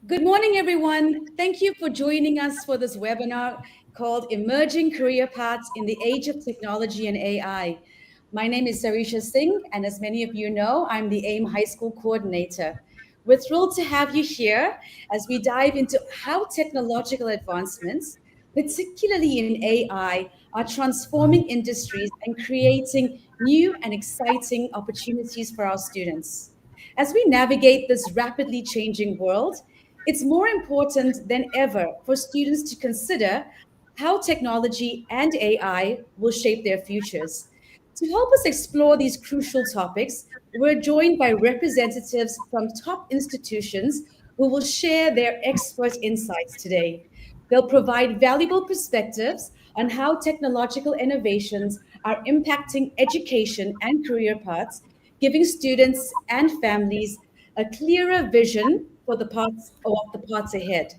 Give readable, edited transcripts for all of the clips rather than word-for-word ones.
Good morning, everyone. Thank you for joining us for this webinar called Emerging Career Paths in the Age of Technology and AI. My name is Sarisha Singh, and as many of you know, I'm the AIM High School Coordinator. We're thrilled to have you here as we dive into how technological advancements, particularly in AI, are transforming industries and creating new and exciting opportunities for our students. As we navigate this rapidly changing world, it's more important than ever for students to consider how technology and AI will shape their futures. To help us explore these crucial topics, we're joined by representatives from top institutions who will share their expert insights today. They'll provide valuable perspectives on how technological innovations are impacting education and career paths, giving students and families a clearer vision for the paths ahead.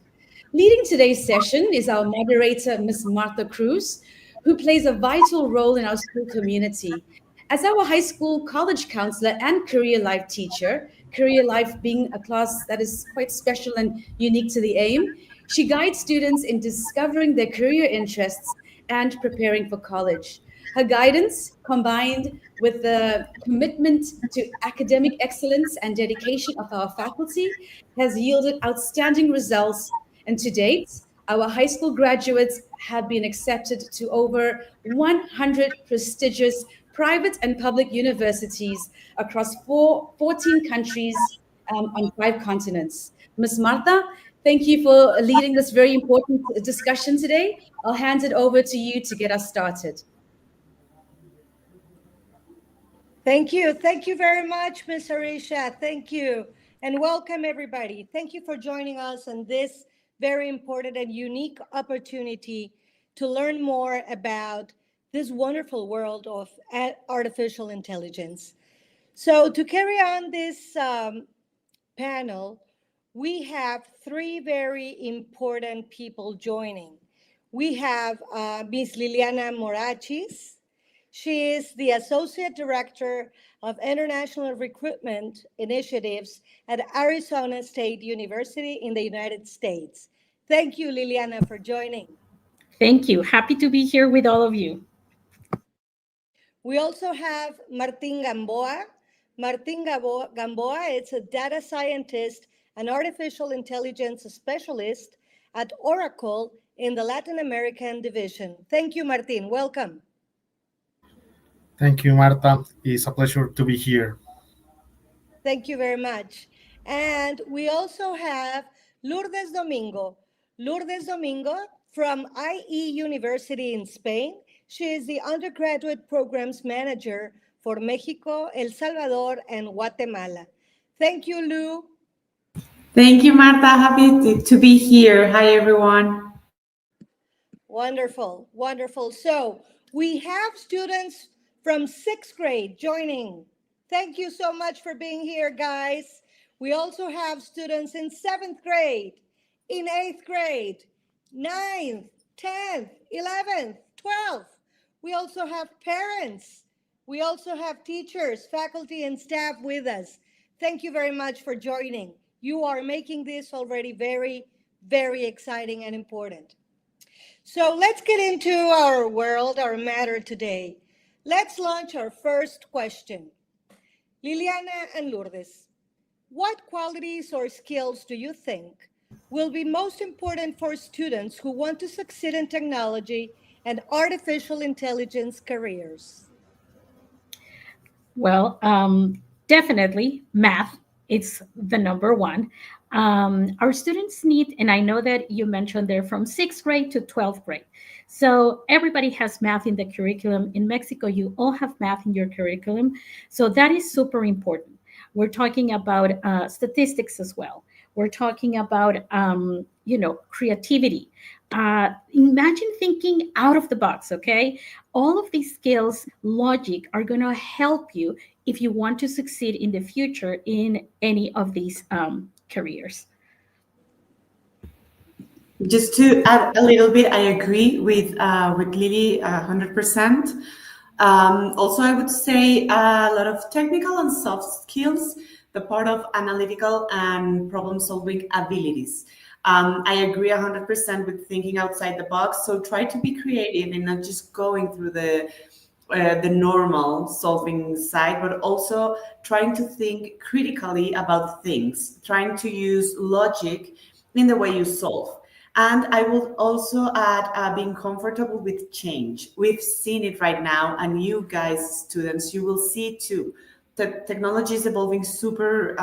Leading today's session is our moderator, Ms. Martha Cruz, who plays a vital role in our school community. As our high school college counselor and career life teacher, career life being a class that is quite special and unique to the AIM, she guides students in discovering their career interests and preparing for college. Her guidance, combined with the commitment to academic excellence and dedication of our faculty, has yielded outstanding results. And to date, our high school graduates have been accepted to over 100 prestigious private and public universities across 14 countries on 5 continents. Ms. Marta, thank you for leading this very important discussion today. I'll hand it over to you to get us started. Thank you. Thank you very much, Ms. Arisha. Thank you. And welcome, everybody. Thank you for joining us on this very important and unique opportunity to learn more about this wonderful world of artificial intelligence. So to carry on this panel, we have three very important people joining. We have Ms. Liliana Morachis. She is the Associate Director of International Recruitment Initiatives at Arizona State University in the United States. Thank you, Liliana, for joining. Thank you. Happy to be here with all of you. We also have Martin Gamboa. Martin Gamboa is a data scientist and artificial intelligence specialist at Oracle in the Latin American division. Thank you, Martin. Welcome. Thank you, Marta. It's a pleasure to be here. Thank you very much. And we also have Lourdes Domingo. Lourdes Domingo from IE University in Spain. She is the undergraduate programs manager for Mexico, El Salvador, and Guatemala. Thank you, Lou. Thank you, Marta. Happy to be here. Hi, everyone. Wonderful, wonderful. So we have students from 6th grade joining. Thank you so much for being here, guys. We also have students in 7th grade, in 8th grade, 9th, 10th, 11th, 12th. We also have parents. We also have teachers, faculty, and staff with us. Thank you very much for joining. You are making this already very, very exciting and important. So let's get into our world, our matter today. Let's launch our first question. Liliana and Lourdes, what qualities or skills do you think will be most important for students who want to succeed in technology and artificial intelligence careers? Well, definitely math. It's the number one. Our students need, and I know that you mentioned they're from 6th grade to 12th grade. So everybody has math in the curriculum. In Mexico, you all have math in your curriculum. So that is super important. We're talking about statistics as well. We're talking about, creativity. Imagine thinking out of the box, okay? All of these skills, logic, are going to help you if you want to succeed in the future in any of these careers. Just to add a little bit, I agree with Lily 100%. Also, I would say a lot of technical and soft skills the part of analytical and problem-solving abilities. I agree 100% with thinking outside the box. So try to be creative and not just going through the normal solving side, but also trying to think critically about things, trying to use logic in the way you solve. And I will also add being comfortable with change. We've seen it right now, and you guys, students, you will see it too. The technology is evolving super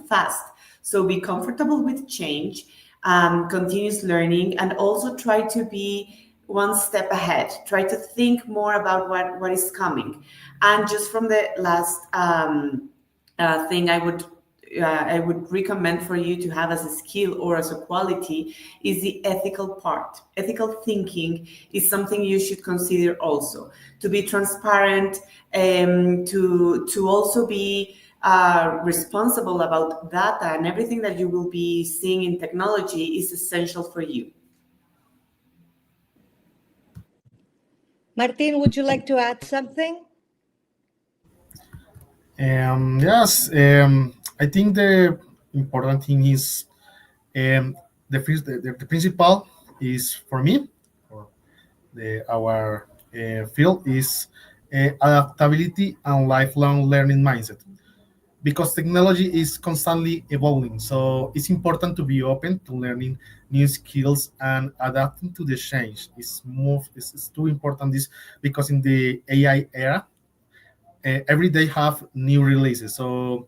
fast. So be comfortable with change, continuous learning, and also try to be one step ahead. Try to think more about what is coming. And just from the last thing I would recommend for you to have as a skill or as a quality is the ethical part. Ethical thinking is something you should consider also. To be transparent, to also be responsible about data, and everything that you will be seeing in technology is essential for you. Martin, would you like to add something? Yes, I think the important thing is the principal is for me, or our field is adaptability and lifelong learning mindset, because technology is constantly evolving. So it's important to be open to learning new skills and adapting to the change. It's too important this because in the AI era, every day have new releases. So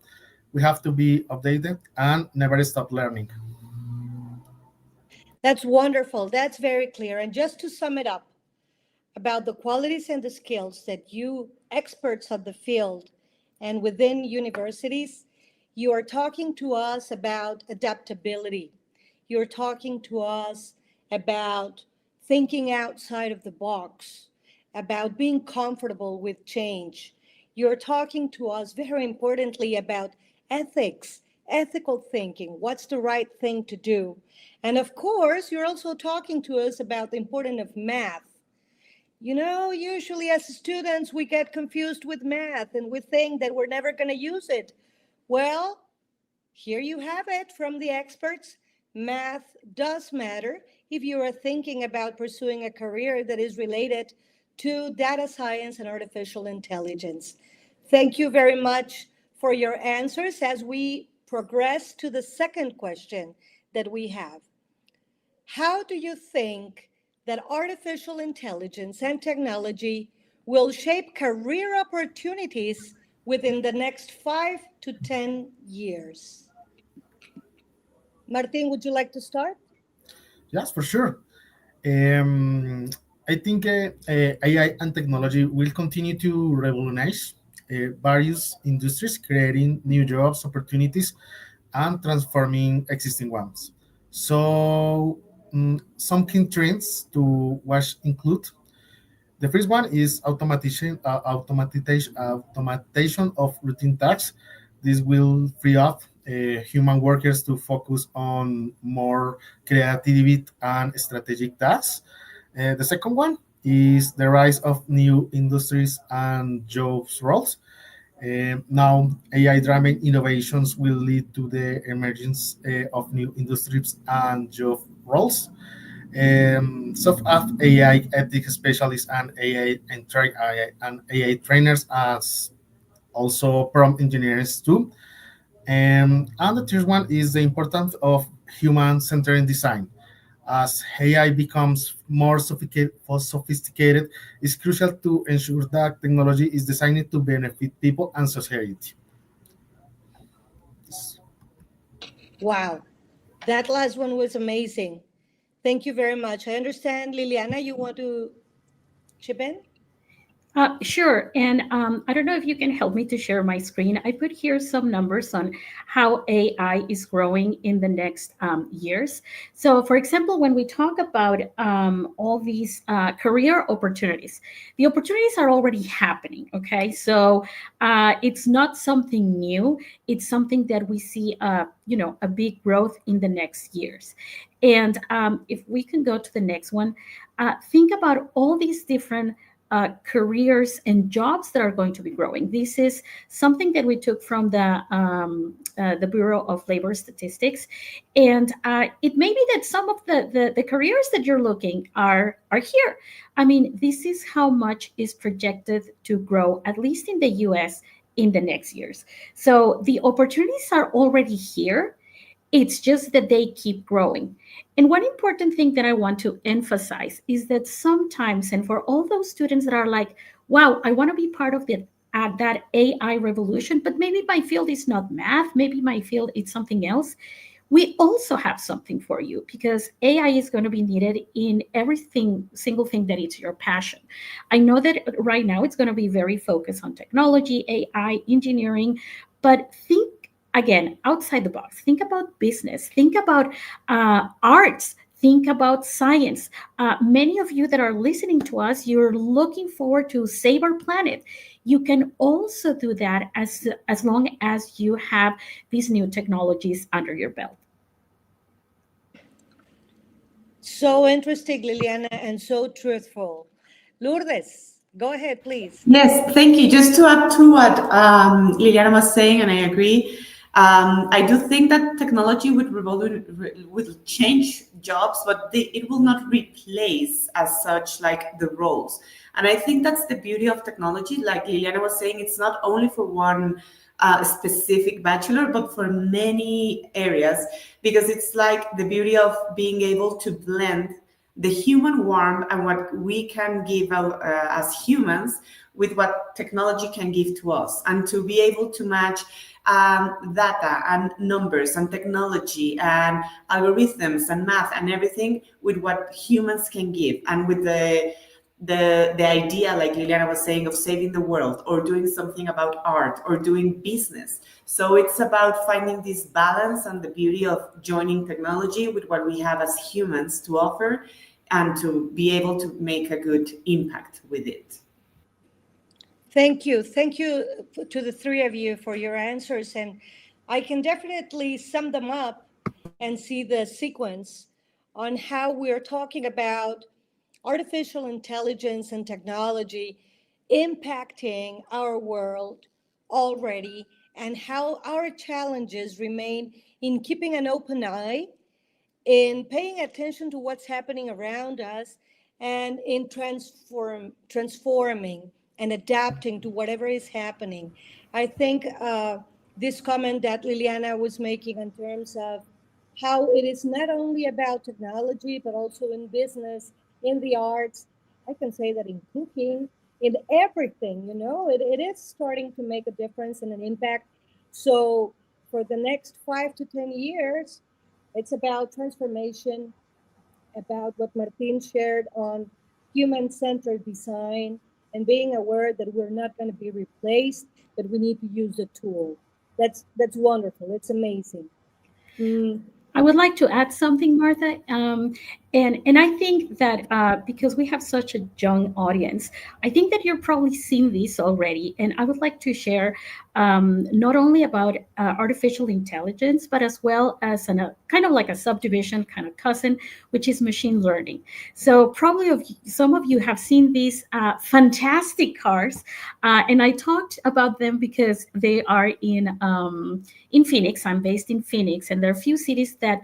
we have to be updated and never stop learning. That's wonderful. That's very clear. And just to sum it up about the qualities and the skills that you experts of the field and within universities, you are talking to us about adaptability. You're talking to us about thinking outside of the box, about being comfortable with change. You're talking to us very importantly about ethics, ethical thinking, what's the right thing to do. And of course, you're also talking to us about the importance of math. You know, usually as students, we get confused with math and we think that we're never going to use it. Well, here you have it from the experts. Math does matter if you are thinking about pursuing a career that is related to data science and artificial intelligence. Thank you very much for your answers as we progress to the second question that we have. How do you think that artificial intelligence and technology will shape career opportunities within the next 5 to 10 years? Martin, would you like to start? Yes, for sure. I think AI and technology will continue to revolutionize various industries, creating new jobs, opportunities, and transforming existing ones. So, some key trends to watch include the first one is automation of routine tasks. This will free up human workers to focus on more creativity and strategic tasks. The second one is the rise of new industries and jobs roles. Now, AI-driven innovations will lead to the emergence of new industries and job roles. Soft AI ethics specialists and AI trainers as also prompt engineers too. And the third one is the importance of human-centered design. As AI becomes more sophisticated, it's crucial to ensure that technology is designed to benefit people and society. Wow, that last one was amazing. Thank you very much. I understand, Liliana, you want to chip in? Sure. And I don't know if you can help me to share my screen. I put here some numbers on how AI is growing in the next years. So, for example, when we talk about all these career opportunities, the opportunities are already happening. Okay. So it's not something new. It's something that we see, a big growth in the next years. And if we can go to the next one, think about all these different careers and jobs that are going to be growing. This is something that we took from the Bureau of Labor Statistics, and it may be that some of the careers that you're looking are here. I mean, this is how much is projected to grow, at least in the U.S. in the next years. So the opportunities are already here. It's just that they keep growing. And one important thing that I want to emphasize is that sometimes, and for all those students that are like, wow, I want to be part of that AI revolution, but maybe my field is not math, maybe my field is something else. We also have something for you, because AI is going to be needed in single thing that is your passion. I know that right now it's going to be very focused on technology, AI, engineering, but think again outside the box. Think about business, think about arts, think about science. Many of you that are listening to us, you're looking forward to save our planet. You can also do that as long as you have these new technologies under your belt. So interesting, Liliana, and so truthful. Lourdes, go ahead, please. Yes, thank you. Just to add to what Liliana was saying, and I agree, I do think that technology would change jobs, but it will not replace as such like the roles. And I think that's the beauty of technology. Like Liliana was saying, it's not only for one specific bachelor, but for many areas, because it's like the beauty of being able to blend the human warmth and what we can give out as humans with what technology can give to us, and to be able to match data and numbers and technology and algorithms and math and everything with what humans can give, and with the idea, like Liliana was saying, of saving the world or doing something about art or doing business. So it's about finding this balance and the beauty of joining technology with what we have as humans to offer, and to be able to make a good impact with it. Thank you. Thank you to the three of you for your answers. And I can definitely sum them up and see the sequence on how we're talking about artificial intelligence and technology impacting our world already, and how our challenges remain in keeping an open eye, in paying attention to what's happening around us, and in transforming and adapting to whatever is happening. I think this comment that Liliana was making in terms of how it is not only about technology, but also in business, in the arts. I can say that in cooking, in everything, it is starting to make a difference and an impact. So for the next 5 to 10 years, it's about transformation, about what Martin shared on human-centered design, and being aware that we're not going to be replaced, but we need to use the tool. That's wonderful. It's amazing. I would like to add something, Martha, and I think that because we have such a young audience, I think that you're probably seen this already, and I would like to share not only about artificial intelligence, but as well as kind of like a subdivision, kind of cousin, which is machine learning. So probably some of you have seen these fantastic cars, and I talked about them because they are in Phoenix. I'm based in Phoenix, and there are a few cities that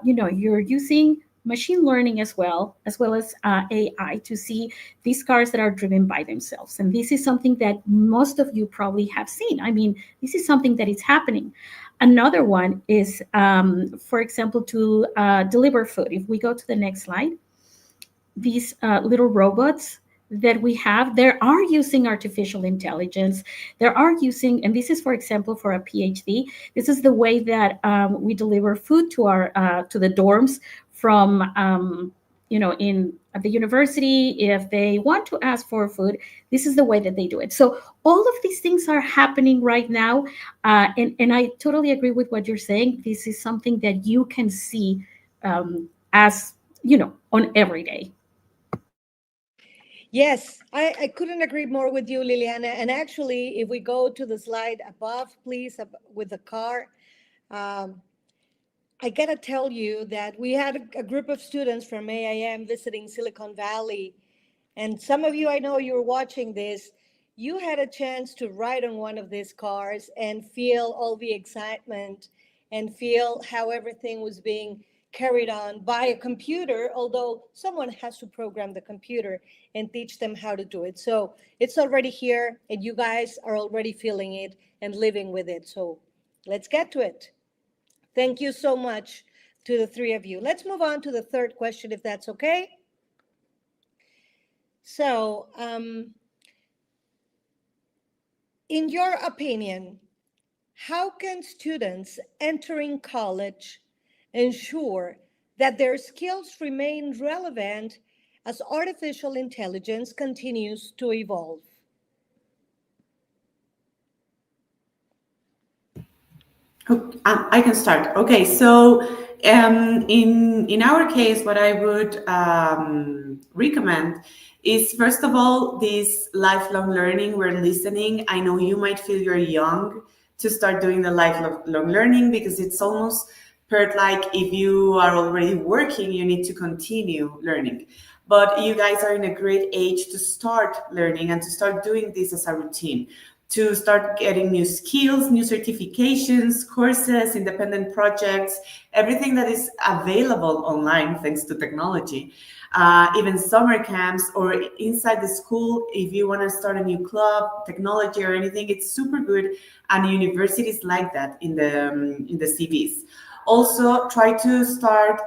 you're using machine learning as well as AI to see these cars that are driven by themselves. And this is something that most of you probably have seen. I mean, this is something that is happening. Another one is, for example, to deliver food. If we go to the next slide, these little robots that we have, they are using artificial intelligence. They are using, and this is, for example, for a PhD, this is the way that we deliver food to the dorms from, at the university. If they want to ask for food, this is the way that they do it. So all of these things are happening right now. And I totally agree with what you're saying. This is something that you can see as, on every day. Yes, I couldn't agree more with you, Liliana. And actually, if we go to the slide above, please, with the car, I got to tell you that we had a group of students from AIM visiting Silicon Valley And some of you, I know you're watching this, you had a chance to ride on one of these cars and feel all the excitement and feel how everything was being carried on by a computer, although someone has to program the computer and teach them how to do it. So it's already here, and you guys are already feeling it and living with it. So let's get to it. Thank you so much to the three of you. Let's move on to the third question, if that's okay. So, in your opinion, how can students entering college ensure that their skills remain relevant as artificial intelligence continues to evolve? I can start. Okay, so in our case, what I would recommend is, first of all, this lifelong learning. We're listening. I know you might feel you're young to start doing the lifelong learning because it's almost part like if you are already working, you need to continue learning. But you guys are in a great age to start learning and to start doing this as a routine, to start getting new skills, new certifications, courses, independent projects, everything that is available online thanks to technology. Even summer camps or inside the school, if you want to start a new club, technology or anything, it's super good. And universities like that in the CVs. Also, try to start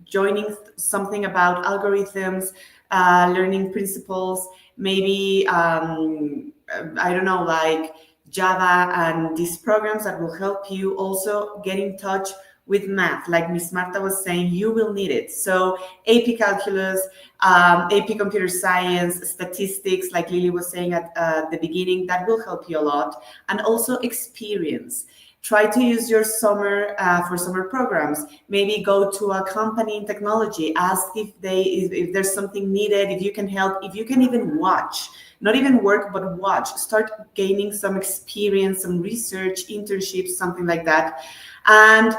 joining something about algorithms, learning principles, maybe I don't know, like Java and these programs that will help you also get in touch with math. Like Miss Marta was saying, you will need it. So AP Calculus, AP Computer Science, statistics, like Lily was saying at the beginning, that will help you a lot. And also experience. Try to use your summer for summer programs. Maybe go to a company in technology, ask if there's something needed, if you can help, if you can even watch, not even work, but watch. Start gaining some experience, some research, internships, something like that. And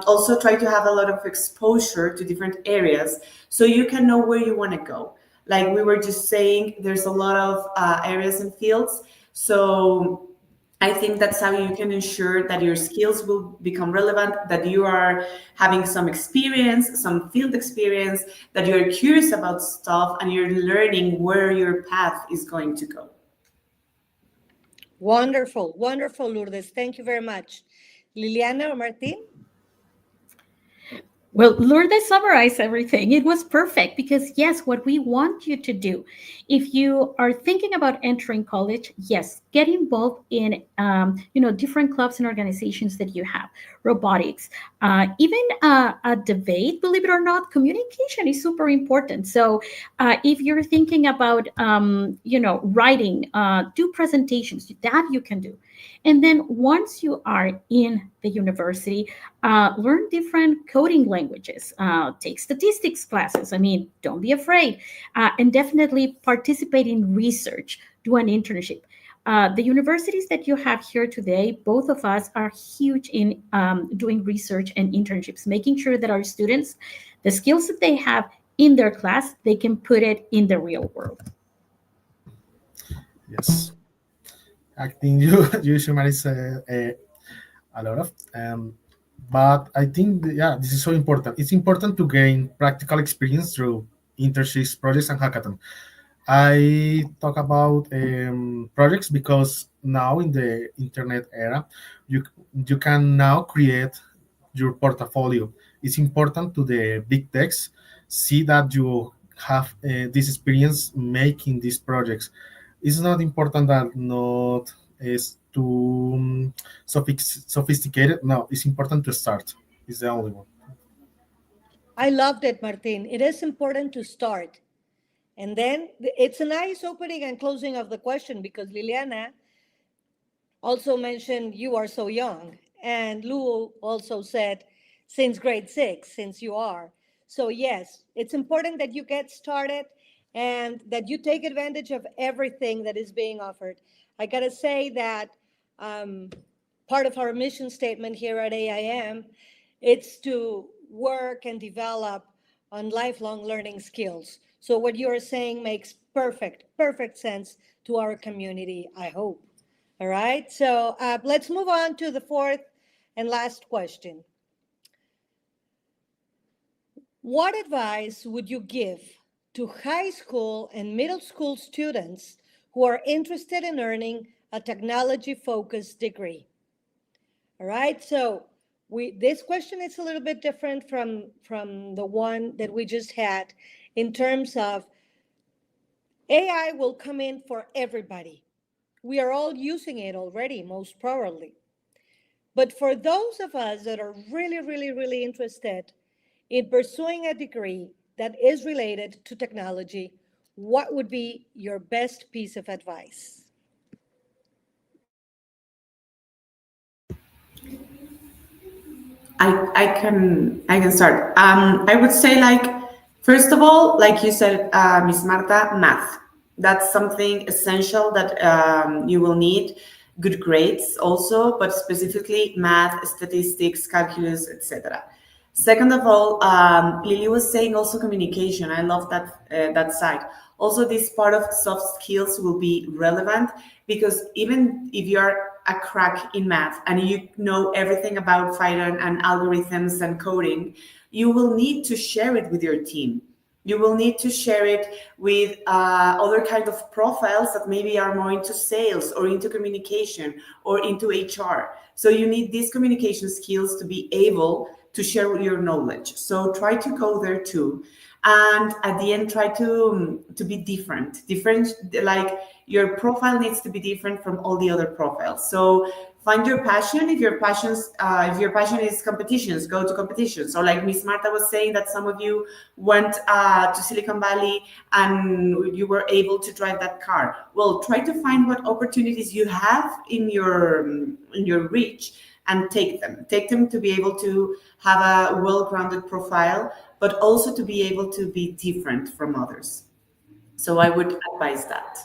also try to have a lot of exposure to different areas so you can know where you want to go. Like we were just saying, there's a lot of areas and fields. So I think that's how you can ensure that your skills will become relevant, that you are having some experience, some field experience, that you're curious about stuff and you're learning where your path is going to go. Wonderful, wonderful, Lourdes. Thank you very much. Liliana or Martin? Well, Lourdes summarized everything. It was perfect because, yes, what we want you to do, if you are thinking about entering college, yes, get involved in, different clubs and organizations that you have, robotics, even a debate, believe it or not, communication is super important. So if you're thinking about, writing, do presentations, that you can do. And then once you are in the university, learn different coding languages, take statistics classes. I mean, don't be afraid. And definitely participate in research, do an internship. The universities that you have here today, both of us are huge in doing research and internships, making sure that our students, the skills that they have in their class, they can put it in the real world. Yes, I think you summarized a lot of, but I think this is so important. It's important to gain practical experience through internships, projects, and hackathon. I talk about projects because now in the internet era, you can now create your portfolio. It's important to the big techs see that you have this experience making these projects. It's not important that not is too sophisticated. No, it's important to start. It's the only one. I loved it, Martin. It is important to start. And then it's a nice opening and closing of the question because Liliana also mentioned you are so young. And Lou also said, since grade 6, since you are. So yes, it's important that you get started and that you take advantage of everything that is being offered. I gotta say that part of our mission statement here at AIM, it's to work and develop on lifelong learning skills. So what you're saying makes perfect sense to our community, I hope. All right, so let's move on to the fourth and last question. What advice would you give to high school and middle school students who are interested in earning a technology-focused degree? All right, so this question is a little bit different from the one that we just had in terms of AI will come in for everybody. We are all using it already, most probably. But for those of us that are really interested in pursuing a degree that is related to technology, what would be your best piece of advice? I can start. I would say, like, first of all, like you said, Miss Marta, math. That's something essential that you will need. Good grades also, but specifically math, statistics, calculus, etc. Second of all, Lily was saying also communication. I love that side. Also, this part of soft skills will be relevant because even if you are a crack in math and you know everything about Python and algorithms and coding, you will need to share it with your team. You will need to share it with other kind of profiles that maybe are more into sales or into communication or into HR. So you need these communication skills to be able to share your knowledge. So try to go there too. And at the end, try to be different. Like your profile needs to be different from all the other profiles. So find your passion. If your passion is competitions, go to competitions. Or like Miss Marta was saying, that some of you went to Silicon Valley and you were able to drive that car. Well, try to find what opportunities you have in your reach and take them to be able to have a well-grounded profile, but also to be able to be different from others. So I would advise that.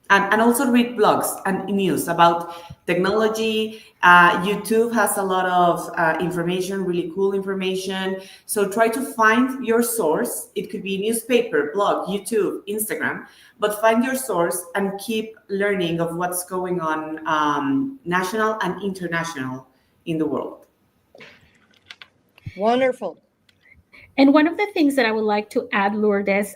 And also read blogs and news about technology. YouTube has a lot of information, really cool information. So try to find your source. It could be newspaper, blog, YouTube, Instagram, but find your source and keep learning of what's going on national and international in the world. Wonderful. And one of the things that I would like to add, Lourdes,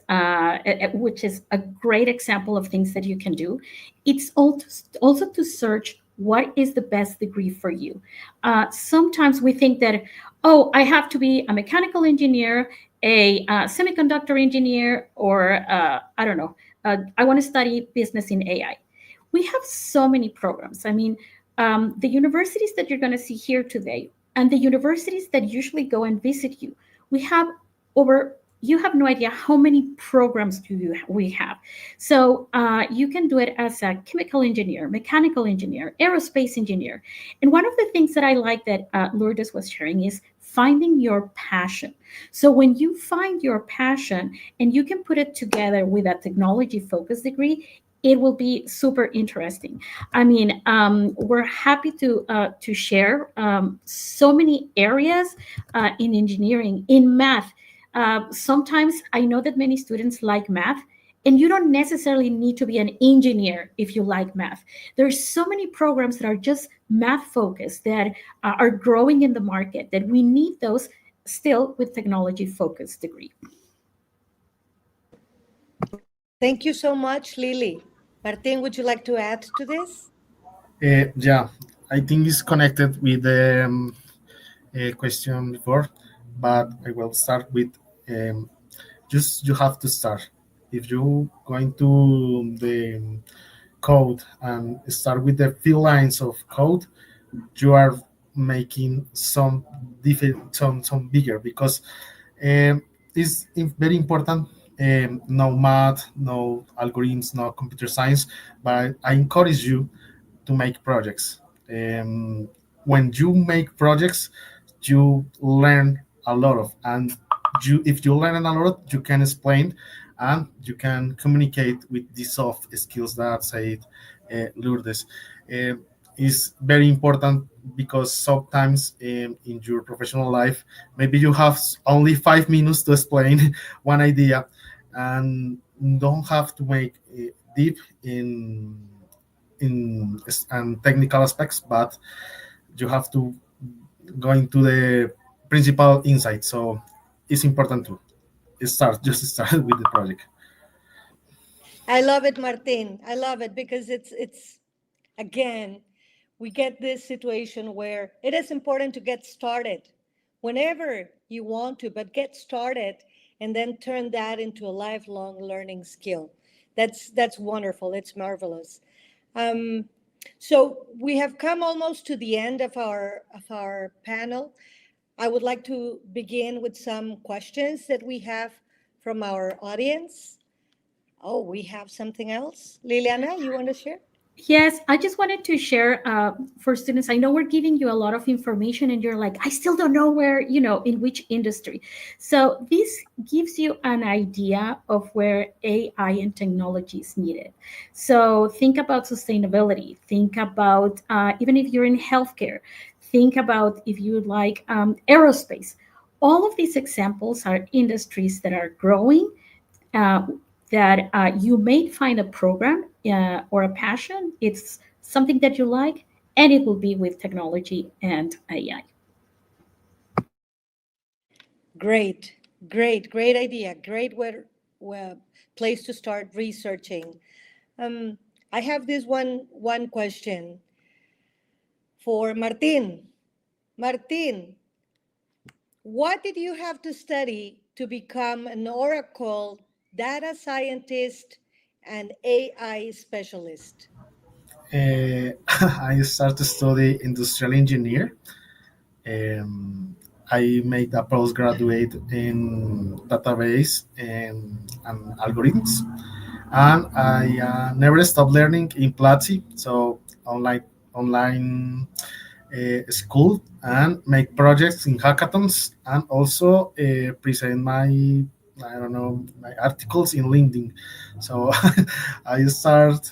which is a great example of things that you can do, it's also to search what is the best degree for you. Sometimes we think that, oh, I have to be a mechanical engineer, a semiconductor engineer, or I don't know, I want to study business in AI. We have so many programs. I mean, the universities that you're going to see here today and the universities that usually go and visit you, you have no idea how many programs we have. So you can do it as a chemical engineer, mechanical engineer, aerospace engineer. And one of the things that I like that Lourdes was sharing is finding your passion. So when you find your passion and you can put it together with a technology focused degree, it will be super interesting. I mean, we're happy to share so many areas in engineering, in math. Sometimes I know that many students like math, and you don't necessarily need to be an engineer if you like math. There's so many programs that are just math focused that are growing in the market, that we need those still with technology focused degree. Thank you so much, Lily. Martin, would you like to add to this? Yeah, I think it's connected with the question before, but I will start with just you have to start. If you're going to the code and start with the few lines of code, you are making some different, some bigger, because it's very important. No math, no algorithms, no computer science, but I encourage you to make projects. When you make projects, you learn a lot of, and if you learn a lot, you can explain and you can communicate with the soft skills that said Lourdes. Is very important, because sometimes in your professional life, maybe you have only 5 minutes to explain one idea, and don't have to make deep and technical aspects, but you have to go into the principal insight. So it's important to start with the project. I love it, Martin. I love it because it's again, we get this situation where it is important to get started whenever you want to, but get started and then turn that into a lifelong learning skill. That's wonderful. It's marvelous. Um, so we have come almost to the end of our panel. I would like to begin with some questions that we have from our audience. Oh, we have something else. Liliana, you want to share? Yes, I just wanted to share for students. I know we're giving you a lot of information, and you're like, I still don't know where, in which industry. So this gives you an idea of where AI and technology is needed. So think about sustainability. Think about even if you're in healthcare. Think about if you like aerospace. All of these examples are industries that are growing. Uh, that you may find a program or a passion. It's something that you like, and it will be with technology and AI. Great, great idea. Great place to start researching. Um, I have this one question for Martin. Martin, what did you have to study to become an Oracle data scientist and AI specialist? I started to study industrial engineer. Um, I made a postgraduate in database and algorithms, and I never stopped learning in Platzi. So online school and make projects in hackathons, and also present my, I don't know, my articles in LinkedIn. So I start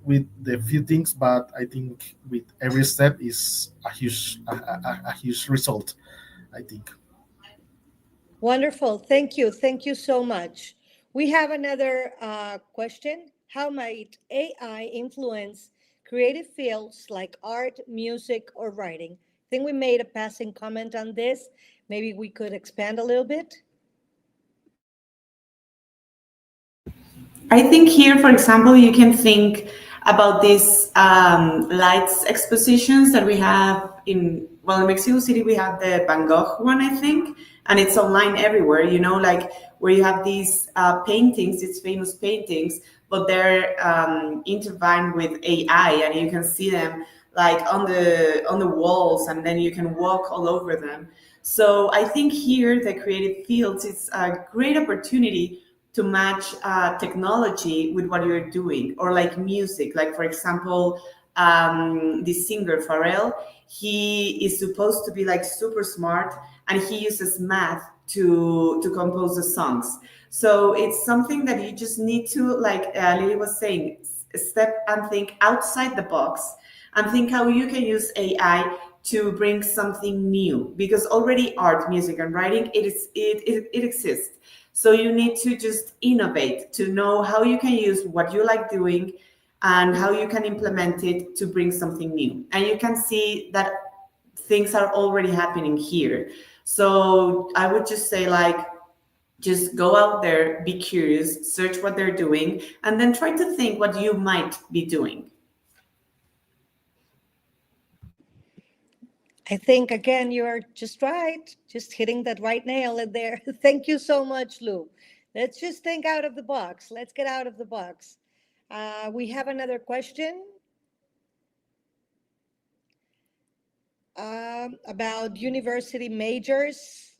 with the few things, but I think with every step is a huge result, I think. Wonderful. Thank you. Thank you so much. We have another question. How might AI influence creative fields like art, music, or writing? I think we made a passing comment on this. Maybe we could expand a little bit. I think here, for example, you can think about these lights expositions that we have in Mexico City, we have the Van Gogh one, I think, and it's online everywhere, like where you have these paintings, these famous paintings, but they're intertwined with AI, and you can see them like on the walls, and then you can walk all over them. So I think here the creative fields is a great opportunity to match technology with what you're doing, or like music. Like, for example, this singer Pharrell, he is supposed to be like super smart, and he uses math to compose the songs. So it's something that you just need to, like Lily was saying, step and think outside the box, and think how you can use AI to bring something new, because already art, music, and writing, it exists. So you need to just innovate, to know how you can use what you like doing and how you can implement it to bring something new. And you can see that things are already happening here. So I would just say, like, just go out there, be curious, search what they're doing, and then try to think what you might be doing. I think, again, you're just right, just hitting that right nail in there. Thank you so much, Lou. Let's just think out of the box. Let's get out of the box. We have another question about university majors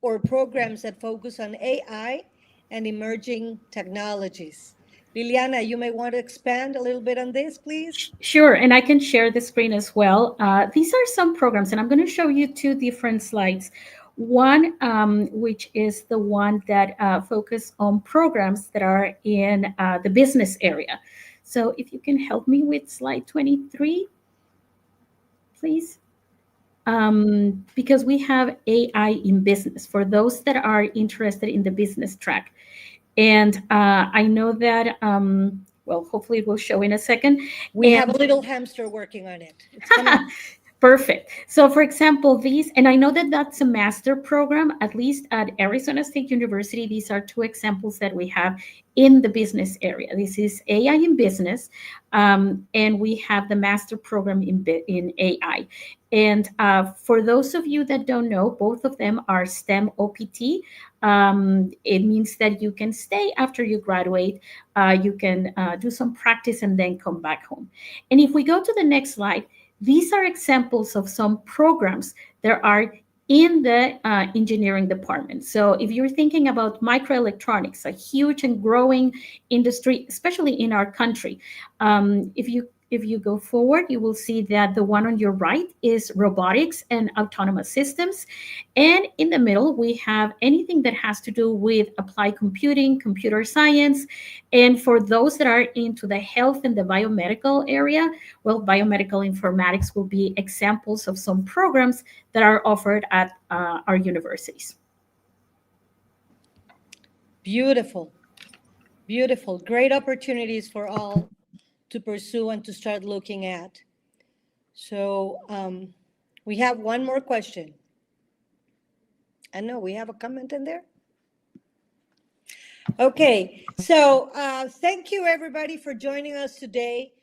or programs that focus on AI and emerging technologies. Liliana, you may want to expand a little bit on this, please. Sure, and I can share the screen as well. These are some programs, and I'm going to show you two different slides. One, which is the one that focus on programs that are in the business area. So if you can help me with slide 23, please. because we have AI in business for those that are interested in the business track. And I know that, well, hopefully it will show in a second. We And- have a little hamster working on it. It's coming. Perfect. So, for example, these, and I know that that's a master program, at least at Arizona State University. These are two examples that we have in the business area. This is AI in business, and we have the master program in AI. And for those of you that don't know, both of them are STEM OPT. It means that you can stay after you graduate. You can do some practice and then come back home. And if we go to the next slide, these are examples of some programs that are in the engineering department. So if you're thinking about microelectronics, a huge and growing industry, especially in our country, if you go forward, you will see that the one on your right is robotics and autonomous systems. And in the middle, we have anything that has to do with applied computing, computer science. And for those that are into the health and the biomedical area, well, biomedical informatics will be examples of some programs that are offered at our universities. Beautiful. Beautiful. Great opportunities for all to pursue and to start looking at. So we have one more question. I know we have a comment in there. Okay, so thank you everybody for joining us today.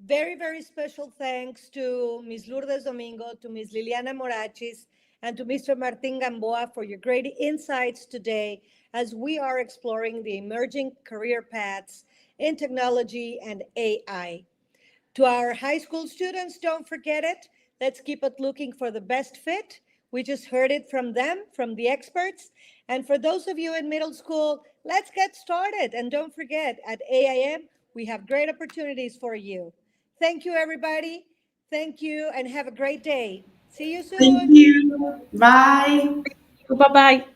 Very, very special thanks to Ms. Lourdes Domingo, to Ms. Liliana Morachis, and to Mr. Martin Gamboa for your great insights today as we are exploring the emerging career paths in technology and AI. To our high school students, don't forget it. Let's keep it looking for the best fit. We just heard it from them, from the experts. And for those of you in middle school, let's get started. And don't forget, at AIM, we have great opportunities for you. Thank you, everybody. Thank you, and have a great day. See you soon. Thank you. Bye. Bye-bye.